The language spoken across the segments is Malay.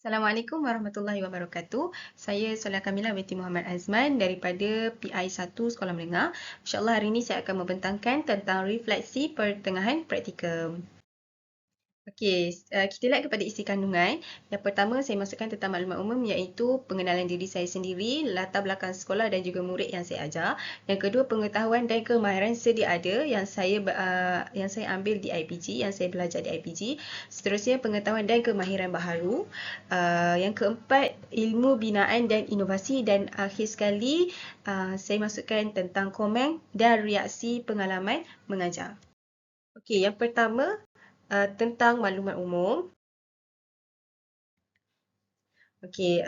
Assalamualaikum warahmatullahi wabarakatuh. Saya Solia Kamila binti Muhammad Azman daripada PI 1 Sekolah Menengah. InsyaAllah hari ini saya akan membentangkan tentang refleksi pertengahan praktikum. Okey, kita lihat kepada isi kandungan. Yang pertama, saya masukkan tentang maklumat umum iaitu pengenalan diri saya sendiri, latar belakang sekolah dan juga murid yang saya ajar. Yang kedua, pengetahuan dan kemahiran sedia ada yang saya ambil di IPG, yang saya belajar di IPG. Seterusnya, pengetahuan dan kemahiran baharu. Yang keempat, ilmu binaan dan inovasi. Dan akhir sekali, saya masukkan tentang komen dan reaksi pengalaman mengajar. Okey, yang pertama, tentang maklumat umum. Okey,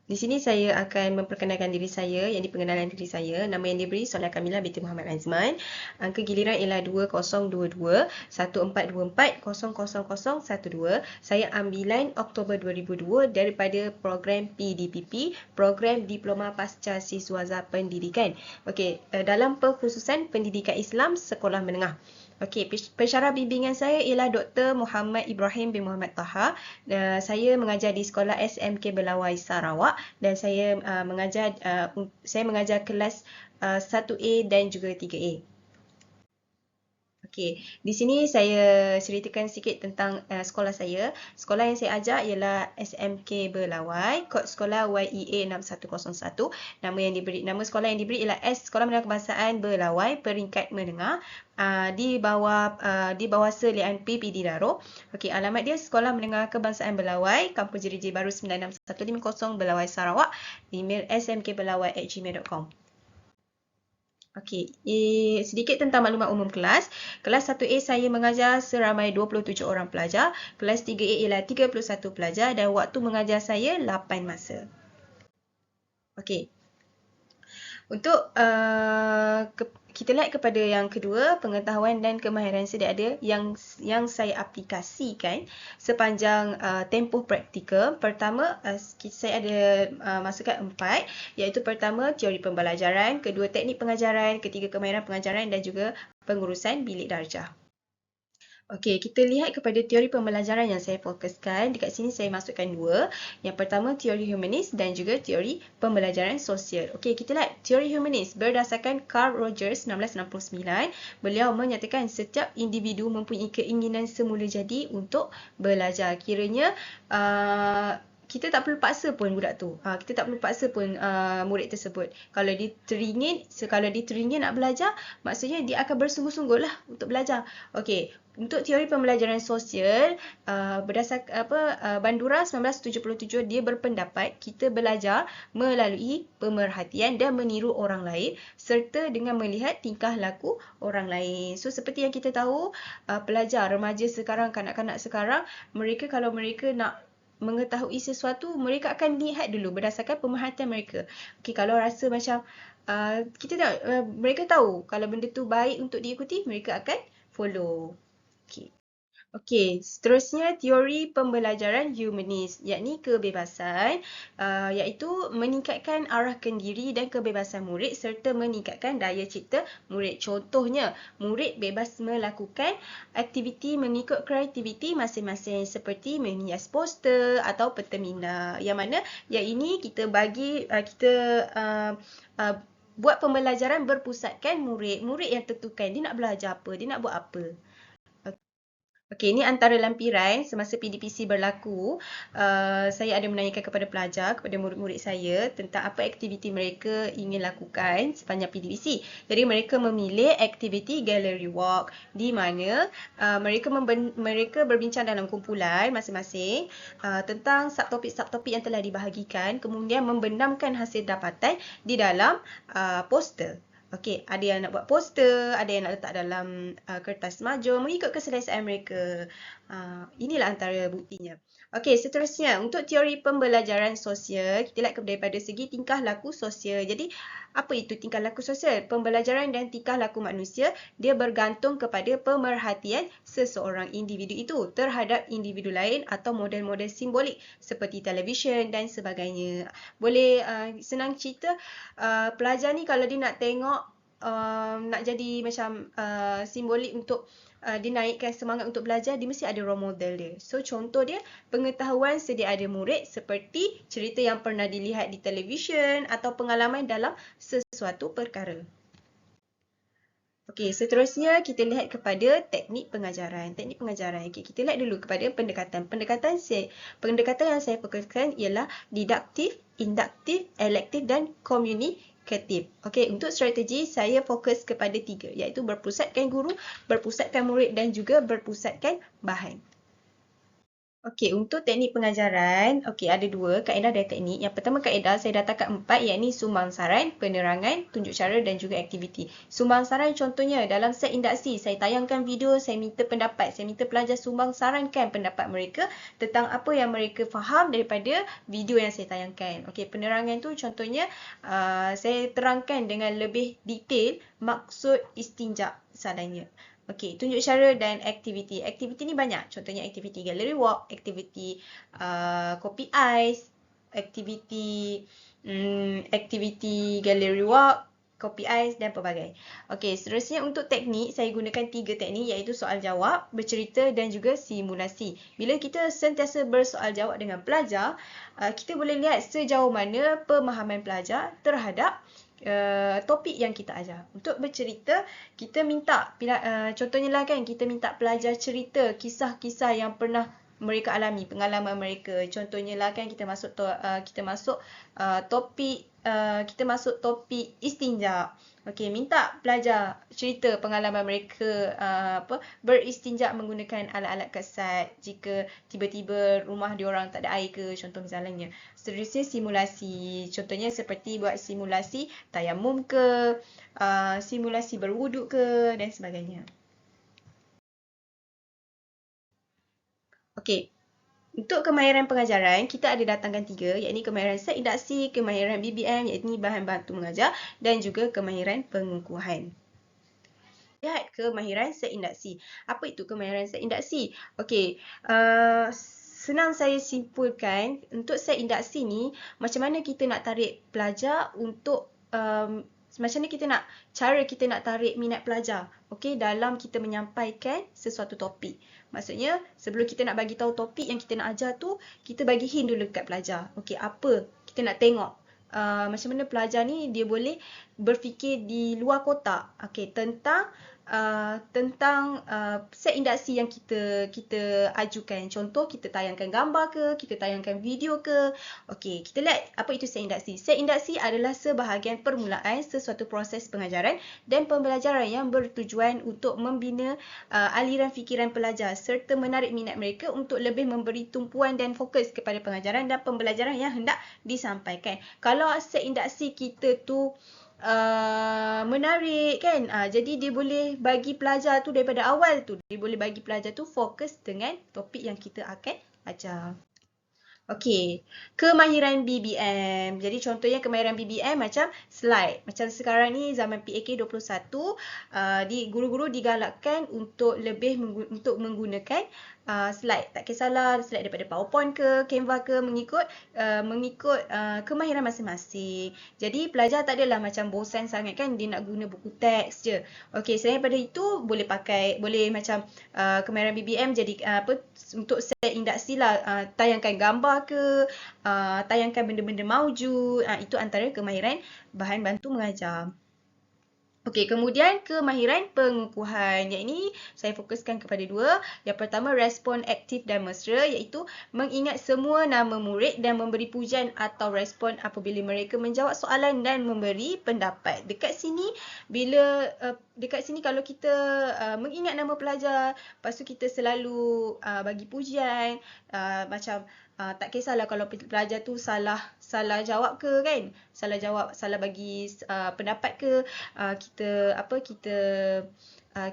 di sini saya akan memperkenalkan diri saya, yang di pengenalan diri saya. Nama yang diberi Solia Kamila binti Muhammad Azman. Angka giliran ialah 2022 1424 00012. Saya ambilan Oktober 2002 daripada program PDPP, Program Diploma Pasca Siswaza Pendidikan. Okey, dalam perkhususan pendidikan Islam sekolah menengah. Okey, pensyarah bimbingan saya ialah Dr. Muhammad Ibrahim bin Muhammad Taha. Saya mengajar di sekolah SMK Belawai Sarawak dan saya mengajar kelas 1A dan juga 3A. Okey, di sini saya ceritakan sikit tentang sekolah saya. Sekolah yang saya ajar ialah SMK Belawai, kod sekolah YEA 6101. Nama sekolah yang diberi ialah Sekolah Menengah Kebangsaan Belawai peringkat menengah. Di bawah selian PPD Daro. Okey, alamat dia Sekolah Menengah Kebangsaan Belawai, Kampung Jerijir Baru 96150 Belawai Sarawak. Email smkbelawai@gmail.com. Okey, sedikit tentang maklumat umum kelas. Kelas 1A saya mengajar seramai 27 orang pelajar. Kelas 3A ialah 31 pelajar dan waktu mengajar saya 8 masa. Okey. Untuk kita lihat kepada yang kedua, pengetahuan dan kemahiran sedia ada yang saya aplikasikan sepanjang tempoh praktikum. Pertama, saya ada masukkan 4, iaitu pertama teori pembelajaran, kedua teknik pengajaran, ketiga kemahiran pengajaran dan juga pengurusan bilik darjah. Okey, kita lihat kepada teori pembelajaran yang saya fokuskan. Dekat sini saya masukkan 2. Yang pertama, teori humanis dan juga teori pembelajaran sosial. Okey, kita lihat teori humanis berdasarkan Carl Rogers 1969. Beliau menyatakan setiap individu mempunyai keinginan semula jadi untuk belajar. Kiranya kita tak perlu paksa pun budak tu. Kita tak perlu paksa pun murid tersebut. Kalau dia teringin nak belajar, maksudnya dia akan bersungguh-sungguh lah untuk belajar. Okey, untuk teori pembelajaran sosial, berdasarkan Bandura 1977, dia berpendapat kita belajar melalui pemerhatian dan meniru orang lain serta dengan melihat tingkah laku orang lain. So, seperti yang kita tahu, pelajar, remaja sekarang, kanak-kanak sekarang, kalau mereka nak mengetahui sesuatu, mereka akan lihat dulu berdasarkan pemerhatian mereka. Okey, kalau rasa macam mereka tahu kalau benda tu baik untuk diikuti, mereka akan follow. Okey, seterusnya teori pembelajaran humanis, yakni kebebasan, iaitu meningkatkan arahkan diri dan kebebasan murid serta meningkatkan daya cipta murid. Contohnya, murid bebas melakukan aktiviti mengikut kreativiti masing-masing seperti menghias poster atau peta minda. Yang mana yang ini kita buat pembelajaran berpusatkan murid. Murid yang tentukan dia nak belajar apa, dia nak buat apa. Okey, ini antara lampiran semasa PDPC berlaku. Saya ada menanyakan kepada pelajar, kepada murid-murid saya tentang apa aktiviti mereka ingin lakukan sepanjang PDPC. Jadi mereka memilih aktiviti gallery walk di mana mereka berbincang dalam kumpulan masing-masing tentang subtopik-subtopik yang telah dibahagikan, kemudian membenamkan hasil dapatan di dalam poster. Okey, ada yang nak buat poster, ada yang nak letak dalam kertas majur mengikut keselesaan mereka. Inilah antara buktinya. Okey, seterusnya untuk teori pembelajaran sosial, kita lihat daripada segi tingkah laku sosial. Jadi, apa itu tingkah laku sosial? Pembelajaran dan tingkah laku manusia, dia bergantung kepada pemerhatian seseorang individu itu terhadap individu lain atau model-model simbolik seperti televisyen dan sebagainya. Boleh senang cerita, pelajar ni kalau dia nak tengok nak jadi macam simbolik untuk dinaikkan semangat untuk belajar, dia mesti ada role model dia. So, contoh dia, pengetahuan sedia ada murid seperti cerita yang pernah dilihat di televisyen atau pengalaman dalam sesuatu perkara. Okey, seterusnya kita lihat kepada teknik pengajaran. Teknik pengajaran. Okey, kita lihat dulu kepada pendekatan. Pendekatan yang saya fokuskan ialah didaktif, induktif, elektif dan komunikatif. Okey, untuk strategi saya fokus kepada 3 iaitu berpusatkan guru, berpusatkan murid dan juga berpusatkan bahan. Okey, untuk teknik pengajaran, okey ada 2 kaedah dan teknik. Yang pertama kaedah saya datangkan 4 iaitu sumbang saran, penerangan, tunjuk cara dan juga aktiviti. Sumbang saran contohnya dalam set induksi, saya tayangkan video, saya minta pendapat, saya minta pelajar sumbang sarankan pendapat mereka tentang apa yang mereka faham daripada video yang saya tayangkan. Okey, penerangan tu contohnya saya terangkan dengan lebih detail maksud istinja misalnya. Okey, tunjuk cara dan aktiviti. Aktiviti ni banyak. Contohnya aktiviti gallery walk, aktiviti copy eyes, aktiviti gallery walk, copy eyes dan pelbagai. Okey, seterusnya untuk teknik, saya gunakan 3 teknik iaitu soal jawab, bercerita dan juga simulasi. Bila kita sentiasa bersoal jawab dengan pelajar, kita boleh lihat sejauh mana pemahaman pelajar terhadap topik yang kita ajar. Untuk bercerita, kita minta contohnya lah kan, kita minta pelajar cerita kisah-kisah yang pernah mereka alami, pengalaman mereka. Contohnya lah kan kita masuk topik istinja. Okey, minta pelajar cerita pengalaman mereka beristinja menggunakan alat-alat kasat jika tiba-tiba rumah diorang tak ada air ke, contoh misalnya. Seterusnya simulasi. Contohnya seperti buat simulasi tayamum ke, simulasi berwuduk ke dan sebagainya. Okey. Untuk kemahiran pengajaran, kita ada datangkan 3 iaitu kemahiran set induksi, kemahiran BBM iaitu bahan bantu mengajar dan juga kemahiran pengukuhan. Lihat kemahiran set induksi. Apa itu kemahiran set induksi? Okey, senang saya simpulkan untuk set induksi ni macam mana kita nak tarik pelajar untuk macam mana cara kita nak tarik minat pelajar, okey, dalam kita menyampaikan sesuatu topik. Maksudnya, sebelum kita nak bagi tahu topik yang kita nak ajar tu, kita bagi hint dulu dekat pelajar. Okey, apa kita nak tengok. Macam mana pelajar ni dia boleh berfikir di luar kotak. Okey, tentang set induksi yang kita ajukan. Contoh, kita tayangkan gambar ke, kita tayangkan video ke. Okey, kita lihat apa itu set induksi. Set induksi adalah sebahagian permulaan sesuatu proses pengajaran dan pembelajaran yang bertujuan untuk membina aliran fikiran pelajar serta menarik minat mereka untuk lebih memberi tumpuan dan fokus kepada pengajaran dan pembelajaran yang hendak disampaikan. Kalau set induksi kita tu menarik kan, jadi dia boleh bagi pelajar tu daripada awal tu, dia boleh bagi pelajar tu fokus dengan topik yang kita akan ajar. Okey, kemahiran BBM. Jadi contohnya kemahiran BBM macam slide. Macam sekarang ni zaman PAK 21, guru-guru digalakkan untuk untuk menggunakan slide. Tak kisahlah slide daripada PowerPoint ke, Canva ke, mengikut kemahiran masing-masing. Jadi pelajar tak adalah macam bosan sangat kan dia nak guna buku teks je. Okey, selain daripada itu boleh macam kemahiran BBM jadi untuk set induksi lah, tayangkan gambar ke, tayangkan benda-benda maujud, itu antara kemahiran bahan bantu mengajar. Okey, kemudian kemahiran pengukuhan. Yang ini saya fokuskan kepada 2. Yang pertama, respon aktif dan mesra iaitu mengingat semua nama murid dan memberi pujian atau respon apabila mereka menjawab soalan dan memberi pendapat. Dekat sini kalau kita mengingat nama pelajar, lepas tu kita selalu bagi pujian, macam tak kisahlah kalau pelajar tu salah jawab ke kan, salah bagi pendapat ke,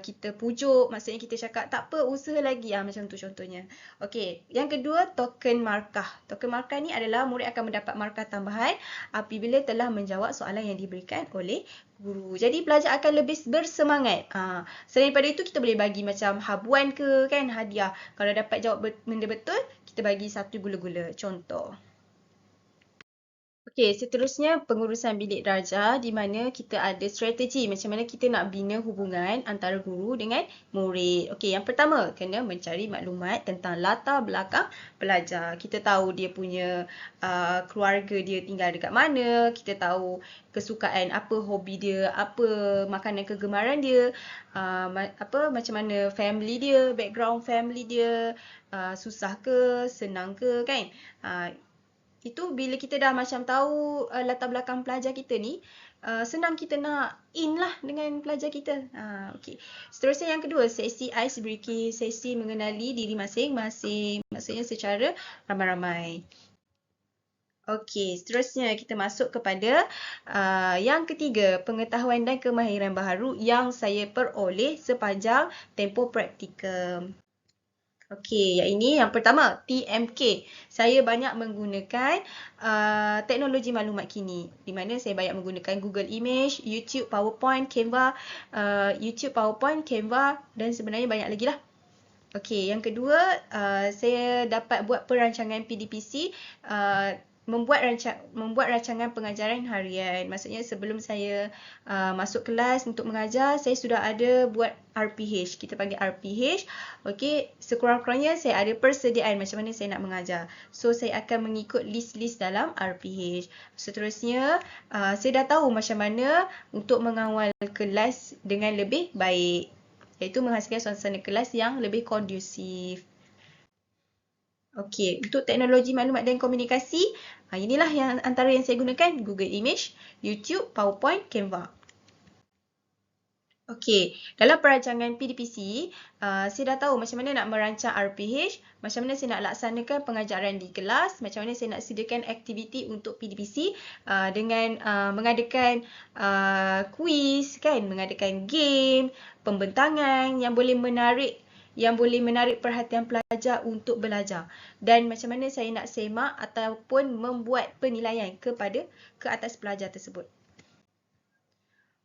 kita pujuk, maksudnya kita cakap tak apa, usaha lagi, macam tu contohnya. Okey, yang kedua token markah. Token markah ni adalah murid akan mendapat markah tambahan apabila telah menjawab soalan yang diberikan oleh guru. Jadi pelajar akan lebih bersemangat. Selain daripada itu kita boleh bagi macam habuan ke kan, hadiah. Kalau dapat jawab benda betul, kita bagi 1 gula-gula. Contoh. Okey, seterusnya pengurusan bilik darjah di mana kita ada strategi macam mana kita nak bina hubungan antara guru dengan murid. Okey, yang pertama kena mencari maklumat tentang latar belakang pelajar. Kita tahu dia punya keluarga dia tinggal dekat mana, kita tahu kesukaan apa, hobi dia, apa makanan kegemaran dia, macam mana family dia, background family dia, susah ke, senang ke kan. Itu bila kita dah macam tahu latar belakang pelajar kita ni, senang kita nak in lah dengan pelajar kita. Okay. Seterusnya yang kedua, sesi ice breaking, sesi mengenali diri masing-masing, maksudnya secara ramai-ramai. Okey, seterusnya kita masuk kepada yang ketiga, pengetahuan dan kemahiran baharu yang saya peroleh sepanjang tempoh praktikum. Okey, yang ini yang pertama, TMK. Saya banyak menggunakan teknologi maklumat kini di mana saya banyak menggunakan Google Image, YouTube, PowerPoint, Canva, dan sebenarnya banyak lagi lah. Okey, yang kedua, saya dapat buat perancangan PDPC, membuat rancangan pengajaran harian. Maksudnya sebelum saya masuk kelas untuk mengajar, saya sudah ada buat RPH. Kita panggil RPH. Okey, sekurang-kurangnya saya ada persediaan macam mana saya nak mengajar. So, saya akan mengikut list-list dalam RPH. Seterusnya, saya dah tahu macam mana untuk mengawal kelas dengan lebih baik, iaitu menghasilkan suasana kelas yang lebih kondusif. Okey, untuk teknologi maklumat dan komunikasi, inilah yang antara yang saya gunakan, Google Image, YouTube, PowerPoint, Canva. Okey, dalam perancangan PDPC, saya dah tahu macam mana nak merancang RPH, macam mana saya nak laksanakan pengajaran di kelas, macam mana saya nak sediakan aktiviti untuk PDPC dengan mengadakan kuis, kan, mengadakan game, pembentangan yang boleh menarik perhatian pelajar untuk belajar, dan macam mana saya nak semak ataupun membuat penilaian ke atas pelajar tersebut.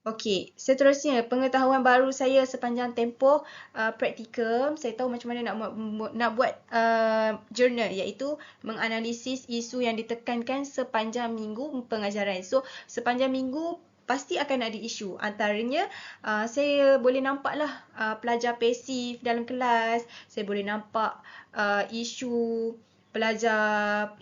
Okey, seterusnya pengetahuan baru saya sepanjang tempoh praktikum, saya tahu macam mana nak buat journal, iaitu menganalisis isu yang ditekankan sepanjang minggu pengajaran. So, sepanjang minggu pasti akan ada isu. Antaranya, saya boleh nampaklah pelajar pasif dalam kelas, saya boleh nampak isu pelajar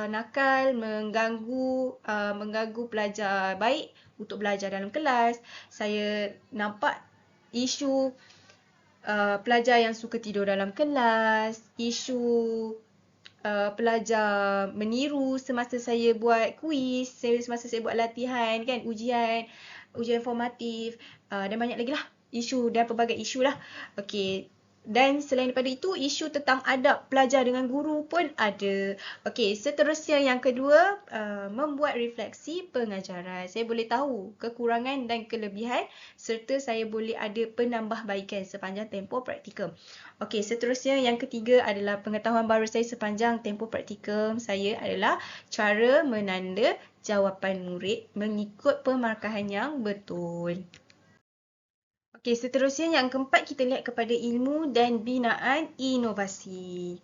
nakal mengganggu pelajar baik untuk belajar dalam kelas. Saya nampak isu pelajar yang suka tidur dalam kelas, isu pelajar meniru semasa saya buat kuis, semasa saya buat latihan, kan, ujian formatif, dan banyak lagi lah isu dan pelbagai isu lah. Okey, dan selain daripada itu, isu tentang adab pelajar dengan guru pun ada. Okey, seterusnya yang kedua, membuat refleksi pengajaran. Saya boleh tahu kekurangan dan kelebihan serta saya boleh ada penambahbaikan sepanjang tempoh praktikum. Okey, seterusnya yang ketiga adalah pengetahuan baru saya sepanjang tempoh praktikum saya adalah cara menanda jawapan murid mengikut pemarkahan yang betul. Okey, seterusnya yang keempat kita lihat kepada ilmu dan binaan inovasi.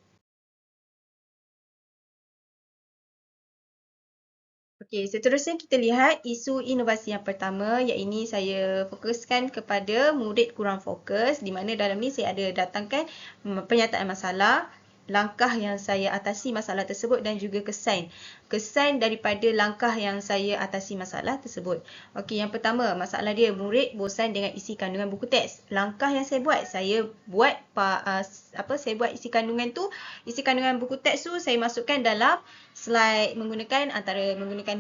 Okey, seterusnya kita lihat isu inovasi yang pertama, iaitu saya fokuskan kepada murid kurang fokus, di mana dalam ni saya ada datangkan penyataan masalah, langkah yang saya atasi masalah tersebut dan juga kesan daripada langkah yang saya atasi masalah tersebut. Okey, yang pertama, masalah dia murid bosan dengan isi kandungan buku teks. Langkah yang saya buat, saya buat isi kandungan buku teks tu saya masukkan dalam slide menggunakan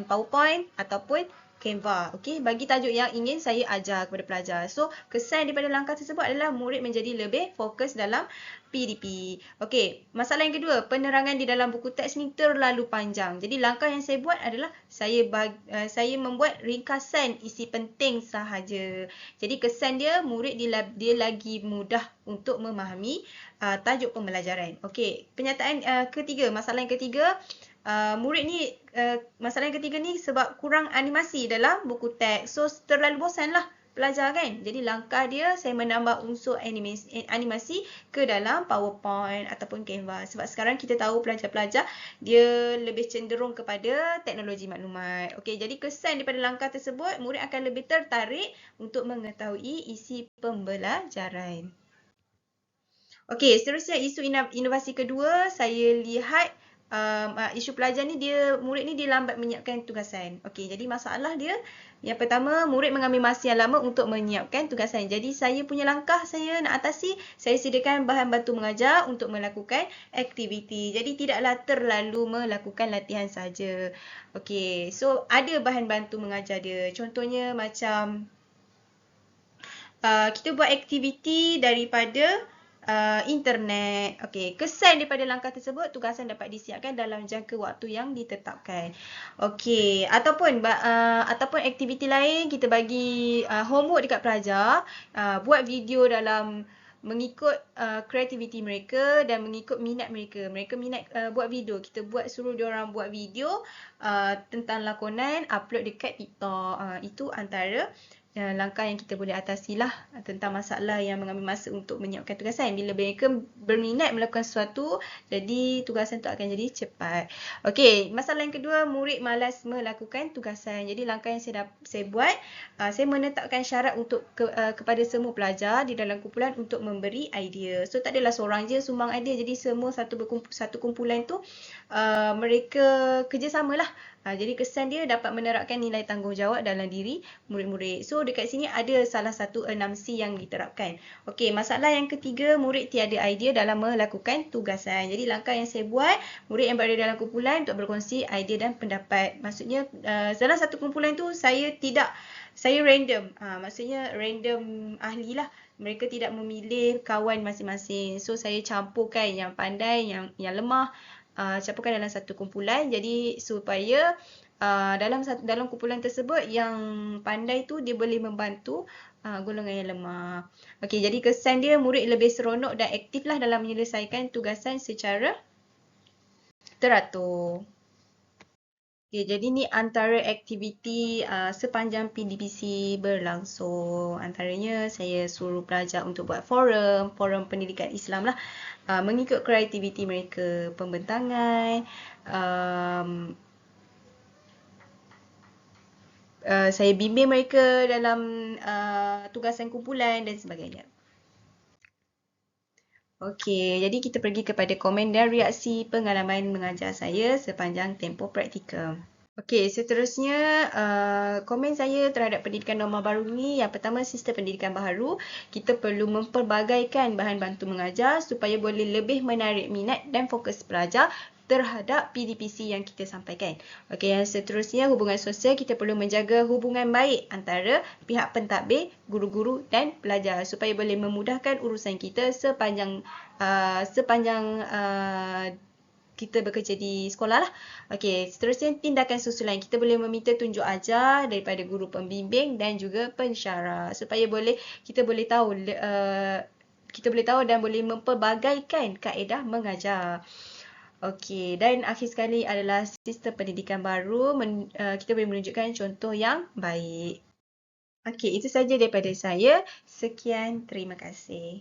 PowerPoint ataupun Canva. Okey, bagi tajuk yang ingin saya ajar kepada pelajar. So, kesan daripada langkah tersebut adalah murid menjadi lebih fokus dalam PDP. Okey, masalah yang kedua, penerangan di dalam buku teks ni terlalu panjang. Jadi, langkah yang saya buat adalah saya membuat ringkasan isi penting sahaja. Jadi, kesan dia murid dia lagi mudah untuk memahami tajuk pembelajaran. Okey, masalah yang ketiga, masalah yang ketiga ni sebab kurang animasi dalam buku teks. So, terlalu bosan lah pelajar kan. Jadi langkah dia saya menambah unsur animasi ke dalam PowerPoint ataupun Canva. Sebab sekarang kita tahu pelajar-pelajar dia lebih cenderung kepada teknologi maklumat. Okey, jadi kesan daripada langkah tersebut, murid akan lebih tertarik untuk mengetahui isi pembelajaran. Okey, seterusnya isu inovasi kedua, saya lihat isu pelajar ni murid ni dia lambat menyiapkan tugasan. Okey, jadi masalah dia yang pertama, murid mengambil masa yang lama untuk menyiapkan tugasan. Jadi saya punya langkah saya nak atasi, saya sediakan bahan bantu mengajar untuk melakukan aktiviti. Jadi tidaklah terlalu melakukan latihan saja. Okey, so ada bahan bantu mengajar dia. Contohnya macam kita buat aktiviti daripada internet. Okey, kesan daripada langkah tersebut, tugasan dapat disiapkan dalam jangka waktu yang ditetapkan. Okey, ataupun aktiviti lain kita bagi homework dekat pelajar, buat video dalam mengikut kreativiti mereka dan mengikut minat mereka. Mereka minat buat video, kita suruh diorang buat video tentang lakonan, upload dekat TikTok. Itu antara langkah yang kita boleh atasi lah tentang masalah yang mengambil masa untuk menyiapkan tugasan. Bila mereka berminat melakukan sesuatu, jadi tugasan tu akan jadi cepat. Okey, masalah yang kedua, murid malas melakukan tugasan. Jadi langkah yang saya buat, saya menetapkan syarat untuk kepada semua pelajar di dalam kumpulan untuk memberi idea. So tak adalah seorang je sumbang idea, jadi semua satu kumpulan tu mereka kerjasama lah. Jadi kesan dia dapat menerapkan nilai tanggungjawab dalam diri murid-murid. So dekat sini ada salah satu 6C yang diterapkan. Okey, masalah yang ketiga, murid tiada idea dalam melakukan tugasan. Jadi langkah yang saya buat, murid yang berada dalam kumpulan untuk berkongsi idea dan pendapat. Maksudnya dalam satu kumpulan tu saya random. Maksudnya random ahli lah. Mereka tidak memilih kawan masing-masing. So saya campurkan yang pandai, yang lemah, campurkan dalam satu kumpulan. Jadi supaya dalam kumpulan tersebut yang pandai tu dia boleh membantu golongan yang lemah. Okey, jadi kesan dia murid lebih seronok dan aktif lah dalam menyelesaikan tugasan secara teratur. Okay, jadi ni antara aktiviti sepanjang PDPC berlangsung. Antaranya saya suruh pelajar untuk buat forum pendidikan Islam lah. Mengikut kreativiti mereka, pembentangan, saya bimbing mereka dalam tugasan kumpulan dan sebagainya. Okey, jadi kita pergi kepada komen dan reaksi pengalaman mengajar saya sepanjang tempoh praktikal. Okey, seterusnya komen saya terhadap pendidikan norma baru ni. Yang pertama, sistem pendidikan baharu. Kita perlu memperbagaikan bahan bantu mengajar supaya boleh lebih menarik minat dan fokus pelajar terhadap PDPC yang kita sampaikan. Okey, yang seterusnya, hubungan sosial. Kita perlu menjaga hubungan baik antara pihak pentadbir, guru-guru dan pelajar supaya boleh memudahkan urusan kita sepanjang kita bekerja di sekolah lah. Okey, seterusnya tindakan susulan. Kita boleh meminta tunjuk ajar daripada guru pembimbing dan juga pensyarah supaya kita boleh tahu dan boleh memperbagaikan kaedah mengajar. Okey, dan akhir sekali adalah sistem pendidikan baru. Kita boleh menunjukkan contoh yang baik. Okey, itu saja daripada saya. Sekian, terima kasih.